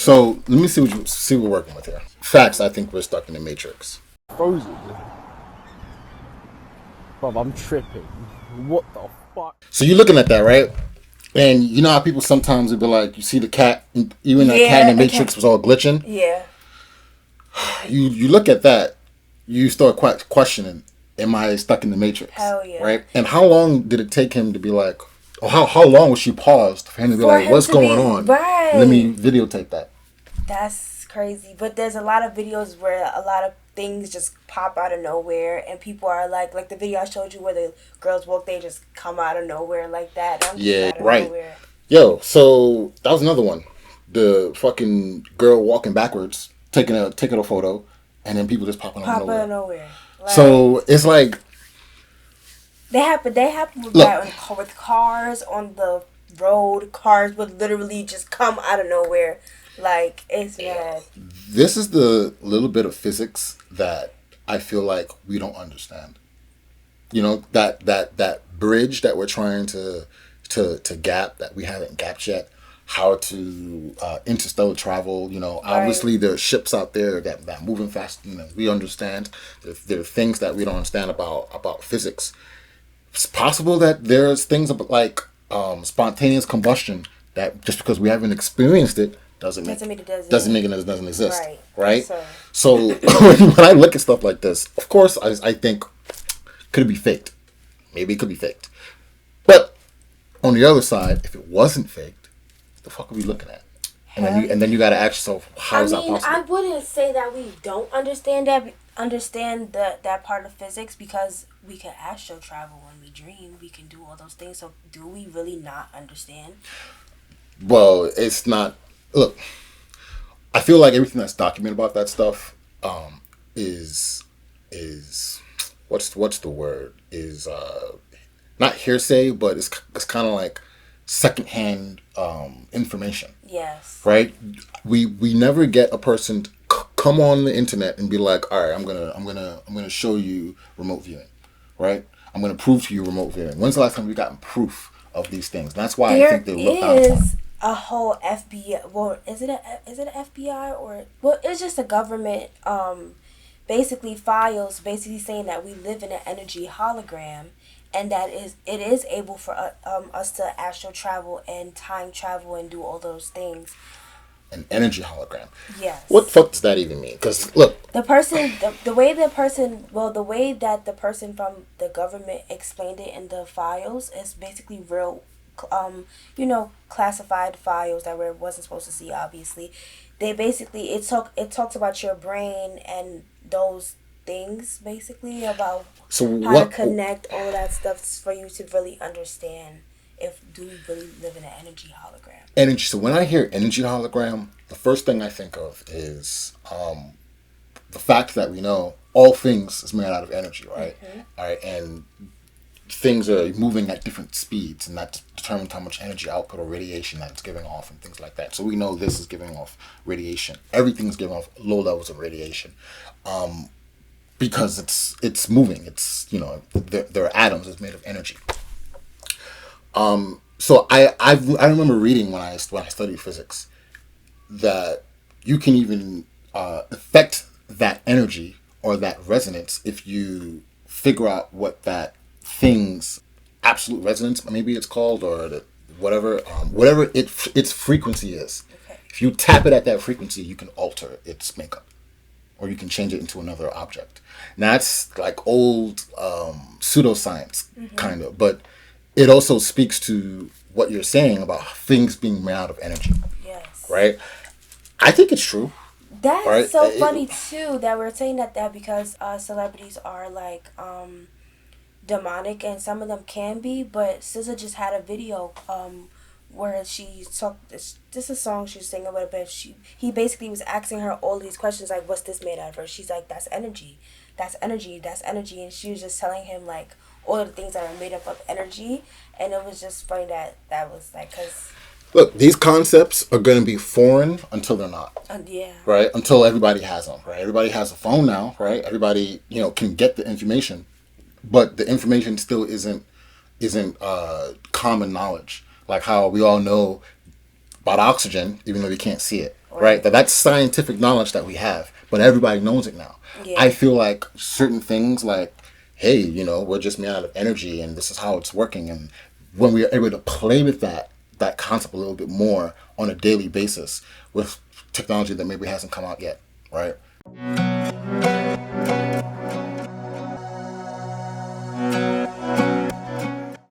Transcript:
So let me see what we're working with here. Facts. I think we're stuck in the matrix. Frozen. Bro, I'm tripping. What the fuck? So you're looking at that, right? And you know how people sometimes would be like, you see the cat, even that cat in the Matrix was all glitching. Yeah. You look at that, you start questioning, am I stuck in the Matrix? Hell yeah. Right? And how long did it take him to be like, or how long was she paused for him to be like, what's going on? Right. Let me videotape that. That's crazy. But there's a lot of videos where a lot of things just pop out of nowhere, and people are like the video I showed you where the girls walk, they just come out of nowhere like that. Yeah, right. Nowhere. Yo, so that was another one. The fucking girl walking backwards, taking a photo, and then people just popping out of nowhere. Like, so it's like they happen with that with cars on the road. Cars would literally just come out of nowhere. Like, it's bad. This is the little bit of physics that I feel like we don't understand. You know, that bridge that we're trying to gap, that we haven't gapped yet. How to interstellar travel. You know, obviously there are ships out there that moving faster than we understand. There are things that we don't understand about physics. It's possible that there's things like spontaneous combustion that just because we haven't experienced it doesn't mean it doesn't exist, right? So when I look at stuff like this, of course, I think, could it be faked? Maybe it could be faked. But on the other side, if it wasn't faked, what the fuck are we looking at? And then you got to ask yourself, how is that possible? I wouldn't say that we don't understand that part of physics, because we can astral travel when we dream. We can do all those things. So do we really not understand? Well, it's not. Look, I feel like everything that's documented about that stuff is what's the word, is not hearsay, but it's kind of like secondhand information. Yes. Right. We never get a person to come on the internet and be like, all right, I'm gonna show you remote viewing, right? I'm gonna prove to you remote viewing. When's the last time we've gotten proof of these things? That's why I think they look down upon. A whole FBI. Well, is it a FBI or it's just a government. Basically files basically saying that we live in an energy hologram, and that it is able for us to astral travel and time travel and do all those things. An energy hologram. Yes. What the fuck does that even mean? Because look, the way that the person from the government explained it in the files is basically real. Classified files that we wasn't supposed to see. Obviously, they basically it talks about your brain and those things, basically about how to connect all that stuff for you to really understand do we really live in an energy hologram. Energy. So when I hear energy hologram, the first thing I think of is the fact that we know all things is made out of energy, right? Mm-hmm. All right, and things are moving at different speeds, and that determines how much energy output or radiation that it's giving off and things like that. So we know this is giving off radiation. Everything's giving off low levels of radiation, because it's moving. It's, there are atoms. It's made of energy. So I remember reading when I studied physics that you can even affect that energy or that resonance if you figure out what that thing's absolute resonance, maybe it's called, or whatever its frequency is. Okay. If you tap it at that frequency, you can alter its makeup, or you can change it into another object. Now that's like old pseudoscience, kind of, but it also speaks to what you're saying about things being made out of energy. Yes. Right? I think it's true. That's so funny too that we're saying that because celebrities are like demonic, and some of them can be, but SZA just had a video where she talked this a song she was singing with, but he basically was asking her all these questions like, what's this made out of? She's like, that's energy, and she was just telling him like all of the things that are made up of energy, and it was just funny that was like, because look, these concepts are going to be foreign until they're not. Yeah. Right? Until everybody has them, right? Everybody has a phone now, right? Everybody, can get the information, but the information still isn't common knowledge. Like how we all know about oxygen, even though we can't see it, right? Right. That's scientific knowledge that we have, but everybody knows it now. Yeah. I feel like certain things, like, hey, we're just made out of energy, and this is how it's working, and when we are able to play with that concept a little bit more on a daily basis with technology that maybe hasn't come out yet, right?